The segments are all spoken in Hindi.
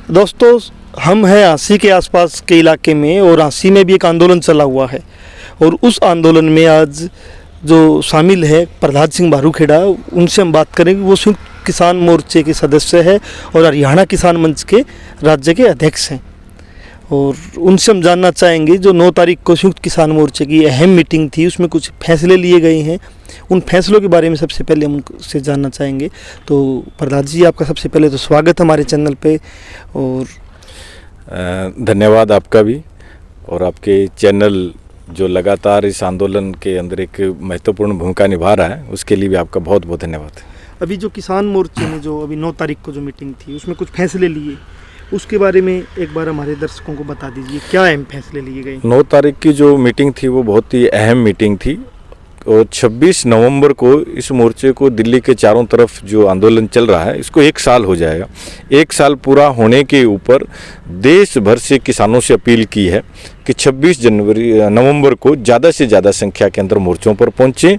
दोस्तों, हम हैं आसी के आसपास के इलाके में और आसी में भी एक आंदोलन चला हुआ है और उस आंदोलन में आज जो शामिल है प्रहलाद सिंह बारूखेड़ा, उनसे हम बात करेंगे। वो संयुक्त किसान मोर्चे के सदस्य है और हरियाणा किसान मंच के राज्य के अध्यक्ष हैं और उनसे हम जानना चाहेंगे जो 9 तारीख को संयुक्त किसान मोर्चे की अहम मीटिंग थी, उसमें कुछ फैसले लिए गए हैं, उन फैसलों के बारे में सबसे पहले हम उनसे जानना चाहेंगे। तो प्रहलाद जी, आपका सबसे पहले तो स्वागत हमारे चैनल पे और धन्यवाद आपका भी, और आपके चैनल जो लगातार इस आंदोलन के अंदर एक महत्वपूर्ण भूमिका निभा रहा है, उसके लिए भी आपका बहुत बहुत धन्यवाद। अभी जो किसान मोर्चे ने जो अभी 9 तारीख को जो मीटिंग थी उसमें कुछ फैसले लिए, उसके बारे में एक बार हमारे दर्शकों को बता दीजिए, क्या अहम फैसले लिए गए? 9 तारीख की जो मीटिंग थी वो बहुत ही अहम मीटिंग थी और 26 नवंबर को इस मोर्चे को दिल्ली के चारों तरफ जो आंदोलन चल रहा है इसको 1 साल हो जाएगा। 1 साल पूरा होने के ऊपर देश भर से किसानों से अपील की है कि 26 नवंबर को ज़्यादा से ज़्यादा संख्या के अंदर मोर्चों पर पहुँचें।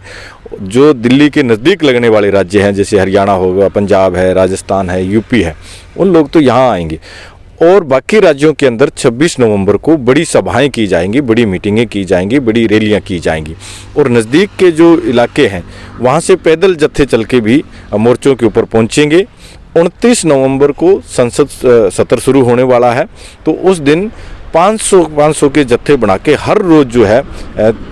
जो दिल्ली के नज़दीक लगने वाले राज्य हैं, जैसे हरियाणा होगा, पंजाब है, राजस्थान है, यूपी है, उन लोग तो यहाँ आएंगे और बाकी राज्यों के अंदर 26 नवंबर को बड़ी सभाएं की जाएंगी, बड़ी मीटिंगें की जाएंगी, बड़ी रैलियां की जाएंगी और नज़दीक के जो इलाके हैं वहाँ से पैदल जत्थे चल के भी मोर्चों के ऊपर पहुँचेंगे। 29 नवंबर को संसद सत्र शुरू होने वाला है, तो उस दिन 500 के जत्थे बना के हर रोज़ जो है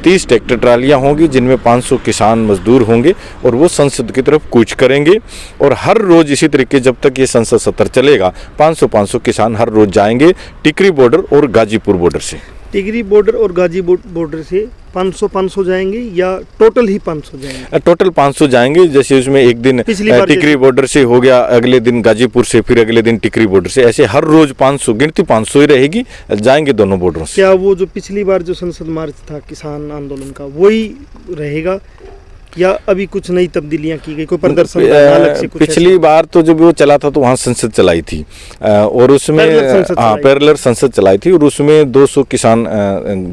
30 ट्रैक्टर ट्रालियाँ होंगी जिनमें 500 किसान मजदूर होंगे और वो संसद की तरफ कूच करेंगे। और हर रोज़ इसी तरीके जब तक ये संसद सत्र चलेगा 500 किसान हर रोज़ जाएंगे टिकरी बॉर्डर और गाजीपुर बॉर्डर से। टिकरी बॉर्डर और गाजीपुर बॉर्डर से 500 जाएंगे या टोटल ही 500 जाएंगे? टोटल 500 जाएंगे। जैसे उसमें एक दिन टिकरी बॉर्डर से हो गया, अगले दिन गाजीपुर से, फिर अगले दिन टिकरी बॉर्डर से, ऐसे हर रोज 500 गिनती 500 ही रहेगी, जाएंगे दोनों बॉर्डरों से। क्या वो जो पिछली बार जो संसद मार्च था किसान आंदोलन का वही रहेगा या अभी कुछ नई तब्दीलियां की गई, कोई प्रदर्शन अलग से? कुछ पिछली बार तो जब वो चला था तो वहाँ संसद चलाई थी और उसमें पैरेलल संसद चलाई थी और उसमें 200 किसान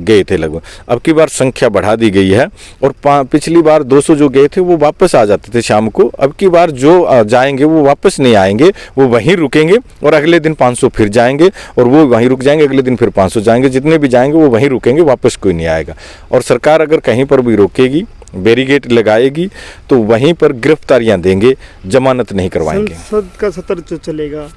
गए थे लगभग। अब की बार संख्या बढ़ा दी गई है और पिछली बार 200 जो गए थे वो वापस आ जाते थे शाम को। अब की बार जो जाएंगे वो वापस नहीं आएंगे, वो वहीं रुकेंगे और अगले दिन 500 फिर जाएंगे और वो वहीं रुक जाएंगे, अगले दिन फिर 500 जाएंगे। जितने भी जाएंगे वो वहीं रुकेंगे, वापस कोई नहीं आएगा। और सरकार अगर कहीं पर भी रोकेगी, बैरिकेड लगाएगी तो वहीं पर गिरफ्तारियां देंगे, जमानत नहीं करवाएंगे। संसद का सत्र जो चलेगा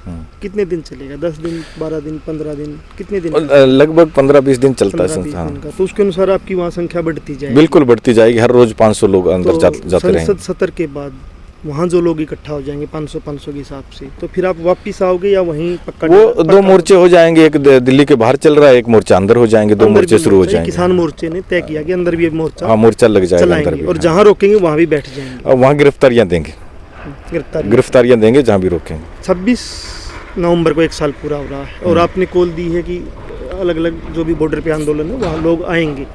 कितने दिन चलेगा? 10 दिन, 12 दिन, 15 दिन, कितने दिन? लगभग 15-20 दिन चलता है संसद। तो उसके अनुसार आपकी वहाँ संख्या बढ़ती जाएगी? बिल्कुल बढ़ती जाएगी, हर रोज 500 लोग अंदर जाते रहेंगे। संसद सत्र के बाद वहाँ जो लोग इकट्ठा हो जाएंगे 500 के हिसाब से, तो फिर आप वापिस आओगे या वहीं पक्का? वो 2 मोर्चे हो जाएंगे, एक दिल्ली के बाहर चल रहा है, एक मोर्चा अंदर हो जाएंगे, 2 मोर्चे शुरू हो जाएंगे। किसान मोर्चे ने तय किया कि अंदर भी मोर्चा, हाँ, मोर्चा लग जाएगा अंदर भी, और जहाँ रोकेंगे वहाँ भी बैठ जाएंगे, वहाँ गिरफ्तारियाँ देंगे, गिरफ्तारियाँ देंगे जहाँ भी रोकेंगे। 26 नवंबर को 1 साल पूरा हो रहा है और आपने कॉल दी है कि अलग अलग जो भी बॉर्डर पे आंदोलन है वहाँ लोग आएंगे।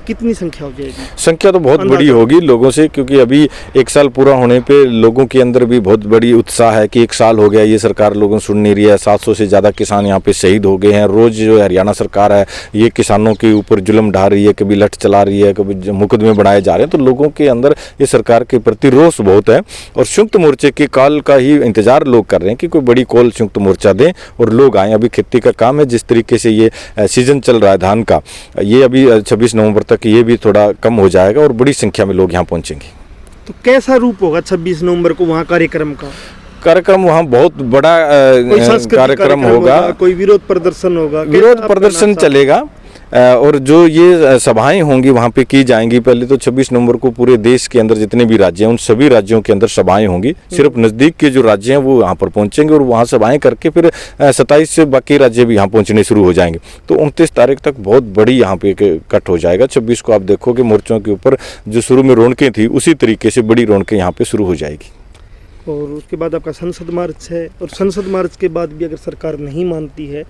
कितनी संख्या हो जाएगी? संख्या तो बहुत बड़ी होगी लोगों से, क्योंकि अभी 1 साल पूरा होने पे लोगों के अंदर भी बहुत बड़ी उत्साह है कि 1 साल हो गया, ये सरकार लोगों सुन नहीं रही है। 700 से ज़्यादा किसान यहाँ पे शहीद हो गए हैं। रोज़ जो हरियाणा सरकार है ये किसानों के ऊपर जुल्म ढा रही है, कभी लठ चला रही है, कभी मुकदमे बढ़ाए जा रहे हैं। तो लोगों के अंदर ये सरकार के प्रति रोष बहुत है और संयुक्त मोर्चे के कॉल का ही इंतजार लोग कर रहे हैं कि कोई बड़ी कॉल संयुक्त मोर्चा दें और लोग आएँ। अभी खेती का काम है, जिस तरीके से ये सीजन चल रहा है धान का, ये अभी 26 नवंबर तक ये भी थोड़ा कम हो जाएगा और बड़ी संख्या में लोग यहाँ पहुंचेंगे। तो कैसा रूप होगा 26 नवंबर को वहाँ कार्यक्रम का? कार्यक्रम वहाँ बहुत बड़ा कार्यक्रम होगा, कोई विरोध प्रदर्शन होगा? विरोध प्रदर्शन चलेगा और जो ये सभाएं होंगी वहाँ पे की जाएंगी। पहले तो 26 नवंबर को पूरे देश के अंदर जितने भी राज्य हैं उन सभी राज्यों के अंदर सभाएं होंगी। सिर्फ नज़दीक के जो राज्य हैं वो वहाँ पर पहुँचेंगे और वहाँ सभाएं करके फिर 27 से बाकी राज्य भी यहाँ पहुँचने शुरू हो जाएंगे। तो 29 तारीख तक बहुत बड़ी यहाँ पे कट हो जाएगा। 26 को आप देखोगे मोर्चों के ऊपर जो शुरू में रौनकें थी उसी तरीके से बड़ी रौनकें यहाँ पे शुरू हो जाएगी। और उसके बाद आपका संसद मार्च है और संसद मार्च के बाद भी अगर सरकार नहीं मानती है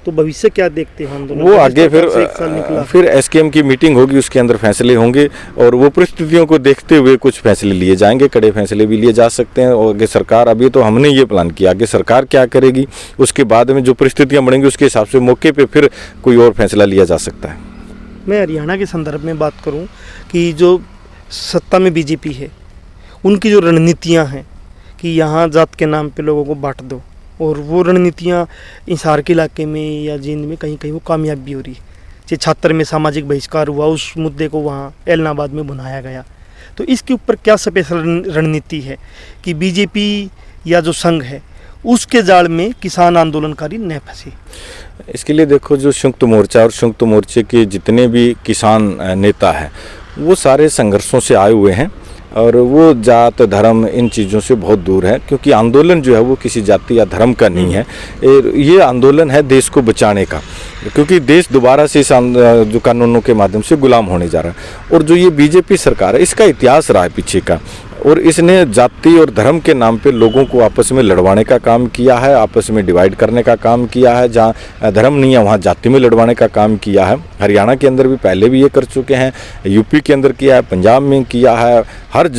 तो भविष्य क्या देखते हैं आंदोलन? वो आगे फिर एसकेएम की मीटिंग होगी, उसके अंदर फैसले होंगे और वो परिस्थितियों को देखते हुए कुछ फैसले लिए जाएंगे। कड़े फैसले भी लिए जा सकते हैं और आगे सरकार, अभी तो हमने ये प्लान किया, आगे सरकार क्या करेगी उसके बाद में जो परिस्थितियाँ बढ़ेंगी उसके हिसाब से मौके पर फिर कोई और फैसला लिया जा सकता है। मैं हरियाणा के संदर्भ में बात करूँ कि जो सत्ता में बीजेपी है उनकी जो रणनीतियाँ हैं कि यहाँ जात के नाम पे लोगों को बांट दो और वो रणनीतियाँ हिसार के इलाके में या जींद में कहीं कहीं वो कामयाब भी हो रही है। जैसे छात्र में सामाजिक बहिष्कार हुआ, उस मुद्दे को वहाँ एलनाबाद में भुनाया गया। तो इसके ऊपर क्या स्पेशल रणनीति है कि बीजेपी या जो संघ है उसके जाल में किसान आंदोलनकारी न फंसे? इसके लिए देखो, जो संयुक्त मोर्चा और संयुक्त मोर्चे के जितने भी किसान नेता हैं वो सारे संघर्षों से आए हुए हैं और वो जात धर्म इन चीज़ों से बहुत दूर है, क्योंकि आंदोलन जो है वो किसी जाति या धर्म का नहीं है। ये आंदोलन है देश को बचाने का, क्योंकि देश दोबारा से इस जो कानूनों के माध्यम से गुलाम होने जा रहा है। और जो ये बीजेपी सरकार है इसका इतिहास रहा है पीछे का, और इसने जाति और धर्म के नाम पे लोगों को आपस में लड़वाने का काम किया है, आपस में डिवाइड करने का काम किया है। जहाँ धर्म नहीं है वहाँ जाति में लड़वाने का काम किया है। हरियाणा के अंदर भी पहले भी ये कर चुके हैं, यूपी के अंदर किया है, पंजाब में किया है, हर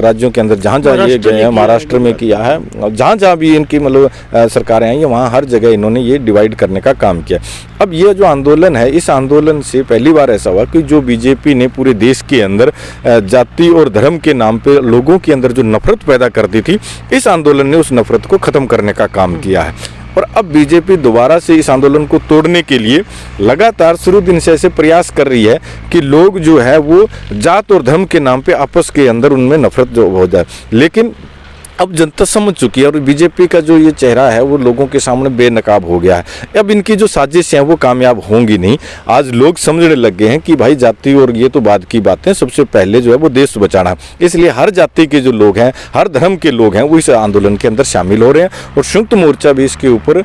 राज्यों के अंदर जहाँ जहाँ ये गए हैं, महाराष्ट्र में किया है, जहाँ जहाँ भी इनकी मतलब सरकारें आई हैं वहाँ हर जगह इन्होंने ये डिवाइड करने का काम किया। अब ये जो आंदोलन है, इस आंदोलन से पहली बार ऐसा हुआ कि जो बीजेपी ने पूरे देश के अंदर जाति और धर्म के नाम पे लोगों के अंदर जो नफरत पैदा कर दी थी, इस आंदोलन ने उस नफरत को खत्म करने का काम किया है। और अब बीजेपी दोबारा से इस आंदोलन को तोड़ने के लिए लगातार शुरू दिन से ऐसे प्रयास कर रही है कि लोग जो है वो जात और धर्म के नाम पे आपस के अंदर उनमें नफरत जो हो जाए। लेकिन अब जनता समझ चुकी है और बीजेपी का जो ये चेहरा है वो लोगों के सामने बेनकाब हो गया है। अब इनकी जो साजिश है वो कामयाब होंगी नहीं। आज लोग समझने लग गए हैं कि भाई जाति और ये तो बाद की बातें, सबसे पहले जो है वो देश बचाना। इसलिए हर जाति के जो लोग हैं, हर धर्म के लोग हैं, वो इस आंदोलन के अंदर शामिल हो रहे हैं। और संयुक्त मोर्चा भी इसके ऊपर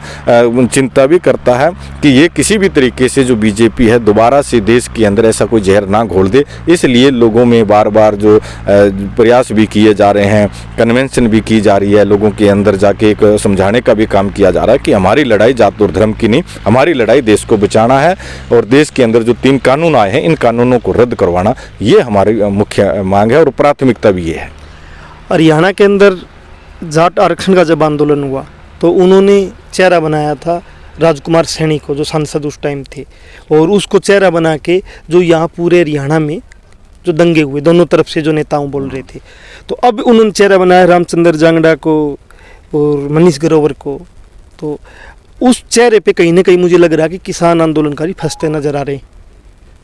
चिंता भी करता है कि ये किसी भी तरीके से जो बीजेपी है दोबारा से देश के अंदर ऐसा कोई जहर ना घोल दे। इसलिए लोगों में बार बार जो प्रयास भी किए जा रहे हैं, कन्वेंशन भी की जा रही है, लोगों के अंदर जाके एक समझाने का भी काम किया जा रहा है कि हमारी लड़ाई जात और धर्म की नहीं, हमारी लड़ाई देश को बचाना है। और देश के अंदर जो 3 कानून आए हैं इन कानूनों को रद्द करवाना, ये हमारी मुख्य मांग है और प्राथमिकता भी ये है। हरियाणा के अंदर जाट आरक्षण का जब आंदोलन हुआ तो उन्होंने चेहरा बनाया था राजकुमार सैनी को, जो सांसद उस टाइम थे, और उसको चेहरा बना के जो यहाँ पूरे हरियाणा में जो दंगे हुए दोनों तरफ से जो नेताओं बोल रहे थे, तो अब उन्होंने चेहरा बनाया रामचंद्र जांगड़ा को और मनीष ग्रोवर को। तो उस चेहरे पे कहीं ना कहीं मुझे लग रहा है कि किसान आंदोलनकारी फंसते नजर आ रहे हैं।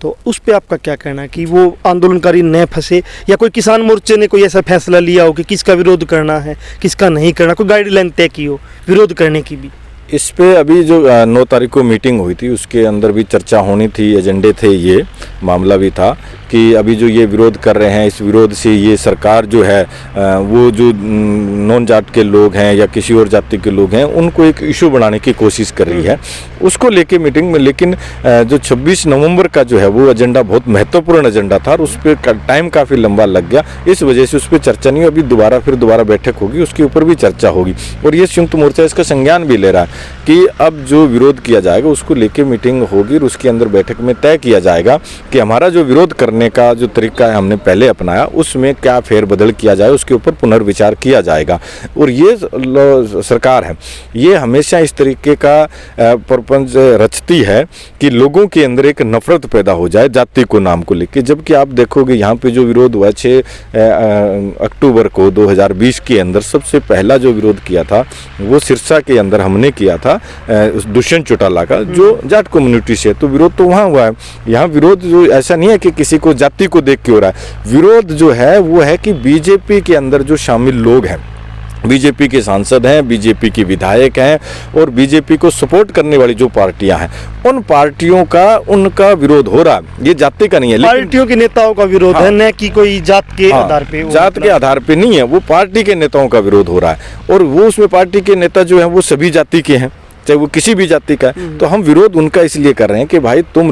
तो उस पे आपका क्या कहना है कि वो आंदोलनकारी न फंसे, या कोई किसान मोर्चे ने कोई ऐसा फैसला लिया हो कि किसका विरोध करना है किसका नहीं करना, कोई गाइडलाइन तय की हो विरोध करने की भी? इस पे अभी जो 9 तारीख को मीटिंग हुई थी उसके अंदर भी चर्चा होनी थी, एजेंडे थे, ये मामला भी था कि अभी जो ये विरोध कर रहे हैं, इस विरोध से ये सरकार जो है वो जो नॉन जाट के लोग हैं या किसी और जाति के लोग हैं उनको एक इशू बनाने की कोशिश कर रही है, उसको लेके मीटिंग में। लेकिन जो 26 नवंबर का जो है वो एजेंडा बहुत महत्वपूर्ण एजेंडा था और उस पर टाइम काफ़ी लंबा लग गया, इस वजह से उस पर चर्चा नहीं। अभी दोबारा बैठक होगी, उसके ऊपर भी चर्चा होगी। और ये संयुक्त मोर्चा इसका संज्ञान भी ले रहा है कि अब जो विरोध किया जाएगा उसको लेके मीटिंग होगी और उसके अंदर बैठक में तय किया जाएगा कि हमारा जो विरोध करने का जो तरीका है हमने पहले अपनाया उसमें क्या फेरबदल किया जाए, उसके ऊपर पुनर्विचार किया जाएगा। और ये सरकार है ये हमेशा इस तरीके का प्रपंच रचती है कि लोगों के अंदर एक नफरत पैदा हो जाए जाति को नाम को लेके। जबकि आप देखोगे यहाँ पे जो विरोध हुआ 6 अक्टूबर को 2020 के अंदर सबसे पहला जो विरोध किया था वो सिरसा के अंदर हमने किया था दुष्यंत चौटाला का, जो जाट कम्युनिटी से। तो विरोध तो वहाँ हुआ है। यहाँ विरोध जो ऐसा नहीं है कि किसी को जाति को देख के हो रहा है, विरोध जो है वो है कि बीजेपी के अंदर जो शामिल लोग हैं, बीजेपी के सांसद हैं, बीजेपी के विधायक हैं और बीजेपी को सपोर्ट करने वाली जो पार्टियां हैं उन पार्टियों का उनका विरोध हो रहा है। ये जाति का नहीं है, पार्टियों के नेताओं का विरोध है, न कि कोई जात के आधार पे। जात के आधार पे नहीं है, वो पार्टी के नेताओं का विरोध हो रहा है। और वो उसमें पार्टी के नेता जो है वो सभी जाति के हैं, चाहे वो किसी भी जाति का है। तो हम विरोध उनका इसलिए कर रहे हैं कि भाई तुम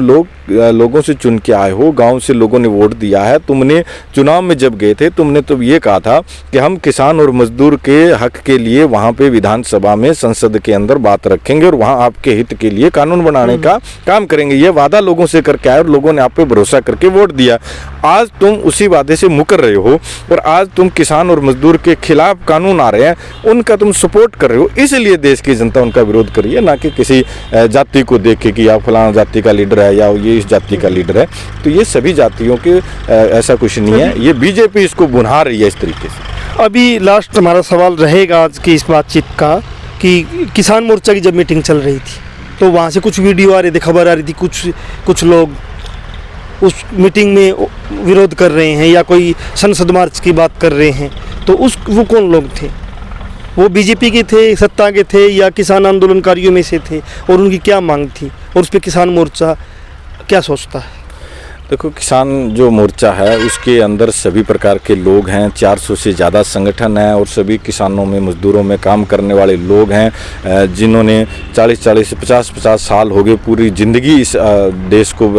लोगों से चुन के आए हो, गांव से लोगों ने वोट दिया है, तुमने चुनाव में जब गए थे तुमने तो ये कहा था कि हम किसान और मजदूर के हक के लिए वहां पे विधानसभा में संसद के अंदर बात रखेंगे और वहां आपके हित के लिए कानून बनाने का काम करेंगे। ये वादा लोगों से करके आए और लोगों ने आप पे भरोसा करके वोट दिया। आज तुम उसी वादे से मुकर रहे हो और आज तुम किसान और मजदूर के खिलाफ कानून आ रहे हैं उनका तुम सपोर्ट कर रहे हो। इसलिए देश की जनता उनका विरोध करिए, ना कि किसी जाति को देख के कि या फलाना जाति का लीडर है या ये इस जाति का लीडर है। तो ये सभी जातियों के ऐसा कुछ नहीं है, ये बीजेपी इसको बुना रही है इस तरीके से। अभी लास्ट हमारा सवाल रहेगा आज की इस बातचीत का कि किसान मोर्चा की जब मीटिंग चल रही थी तो वहाँ से कुछ वीडियो आ रही थी, खबर आ रही थी, कुछ लोग उस मीटिंग में विरोध कर रहे हैं या कोई संसद मार्च की बात कर रहे हैं। तो वो कौन लोग थे? वो बीजेपी के थे, सत्ता के थे, या किसान आंदोलनकारियों में से थे? और उनकी क्या मांग थी और उस पर किसान मोर्चा क्या सोचता है? देखो, किसान जो मोर्चा है उसके अंदर सभी प्रकार के लोग हैं, 400 से ज़्यादा संगठन हैं और सभी किसानों में, मजदूरों में काम करने वाले लोग हैं जिन्होंने 40 से 50 साल हो गए, पूरी ज़िंदगी इस देश को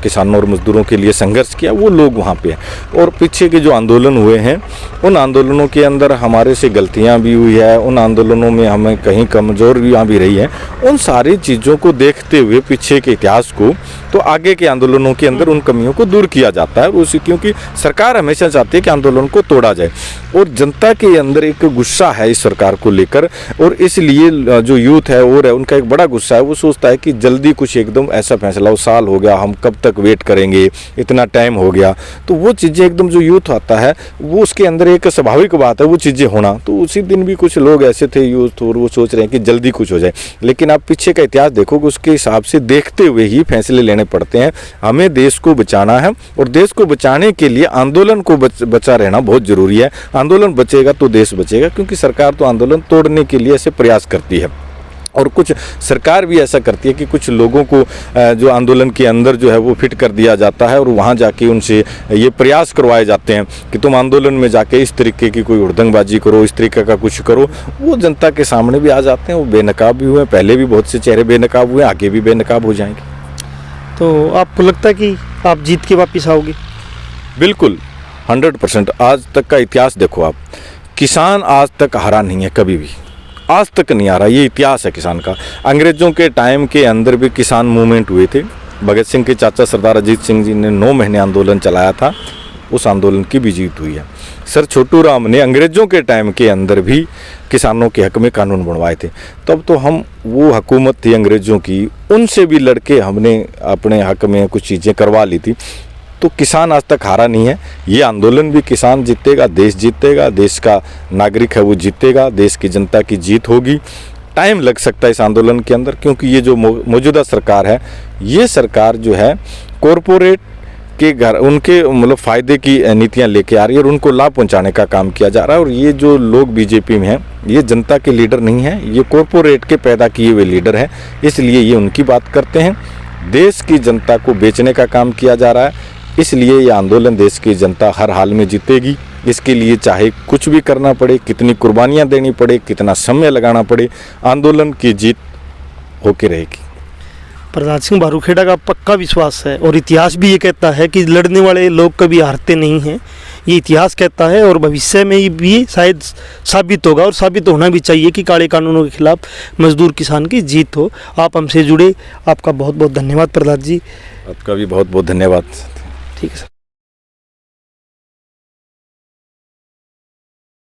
किसानों और मजदूरों के लिए संघर्ष किया, वो लोग वहाँ पे हैं। और पीछे के जो आंदोलन हुए हैं उन आंदोलनों के अंदर हमारे से गलतियाँ भी हुई है, उन आंदोलनों में हमें कहीं कमज़ोरियाँ भी रही हैं। उन सारी चीज़ों को देखते हुए, पीछे के इतिहास को, तो आगे के आंदोलनों के अंदर उन कमियों को दूर किया जाता है। उसी क्योंकि सरकार हमेशा चाहती है कि आंदोलन को तोड़ा जाए और जनता के अंदर एक गुस्सा है इस सरकार को लेकर, और इसलिए जो यूथ है और है उनका एक बड़ा गुस्सा है। वो सोचता है कि जल्दी कुछ एकदम ऐसा फैसला हो, साल हो गया, हम कब तक वेट करेंगे, इतना टाइम हो गया। तो वो चीज़ें एकदम जो यूथ आता है वो उसके अंदर एक स्वाभाविक बात है वो चीज़ें होना। तो उसी दिन भी कुछ लोग ऐसे थे यूथ, और वो सोच रहे हैं कि जल्दी कुछ हो जाए। लेकिन आप पीछे का इतिहास देखोगे, उसके हिसाब से देखते हुए ही फैसले लेने पड़ते हैं। हमें देश को बचाना है और देश को बचाने के लिए आंदोलन को बचा रहना बहुत जरूरी है। आंदोलन बचेगा तो देश बचेगा, क्योंकि सरकार तो आंदोलन तोड़ने के लिए ऐसे प्रयास करती है। और कुछ सरकार भी ऐसा करती है कि कुछ लोगों को जो आंदोलन के अंदर जो है वो फिट कर दिया जाता है और वहाँ जाके उनसे ये प्रयास करवाए जाते हैं कि तुम आंदोलन में जाके इस तरीके की कोई हुड़दंगबाजी करो, इस तरीके का कुछ करो। वो जनता के सामने भी आ जाते हैं, वो बेनकाब भी हुए, पहले भी बहुत से चेहरे बेनकाब हुए, आगे भी बेनकाब हो जाएंगे। तो आपको लगता है कि आप जीत के वापस आओगे? बिल्कुल, 100%। आज तक का इतिहास देखो आप, किसान आज तक हारा नहीं है, कभी भी आज तक नहीं हारा। ये इतिहास है किसान का। अंग्रेज़ों के टाइम के अंदर भी किसान मूवमेंट हुए थे। भगत सिंह के चाचा सरदार अजीत सिंह जी ने 9 महीने आंदोलन चलाया था, उस आंदोलन की भी जीत हुई है। सर छोटू राम ने अंग्रेज़ों के टाइम के अंदर भी किसानों के हक में कानून बनवाए थे। तब तो हम, वो हुकूमत थी अंग्रेज़ों की, उनसे भी लड़के हमने अपने हक में कुछ चीज़ें करवा ली थी। तो किसान आज तक हारा नहीं है। ये आंदोलन भी किसान जीतेगा, देश जीतेगा, देश का नागरिक है वो जीतेगा, देश की जनता की जीत होगी। टाइम लग सकता है इस आंदोलन के अंदर, क्योंकि ये जो मौजूदा सरकार है, ये सरकार जो है कॉरपोरेट के घर, उनके मतलब फ़ायदे की नीतियां लेके आ रही है और उनको लाभ पहुंचाने का काम किया जा रहा है। और ये जो लोग बीजेपी में हैं, ये जनता के लीडर नहीं हैं, ये कॉरपोरेट के पैदा किए हुए लीडर हैं, इसलिए ये उनकी बात करते हैं। देश की जनता को बेचने का काम किया जा रहा है, इसलिए ये आंदोलन देश की जनता हर हाल में जीतेगी। इसके लिए चाहे कुछ भी करना पड़े, कितनी कुर्बानियां देनी पड़े, कितना समय लगाना पड़े, आंदोलन की जीत होके रहेगी। प्रहलाद सिंह बारूखेड़ा का पक्का विश्वास है और इतिहास भी ये कहता है कि लड़ने वाले लोग कभी हारते नहीं हैं। ये इतिहास कहता है और भविष्य में भी शायद साबित होगा, और साबित होना भी चाहिए कि काले कानूनों के खिलाफ मजदूर किसान की जीत हो। आप हमसे जुड़े, आपका बहुत बहुत धन्यवाद प्रहलाद जी। आपका भी बहुत बहुत धन्यवाद। ठीक है सर।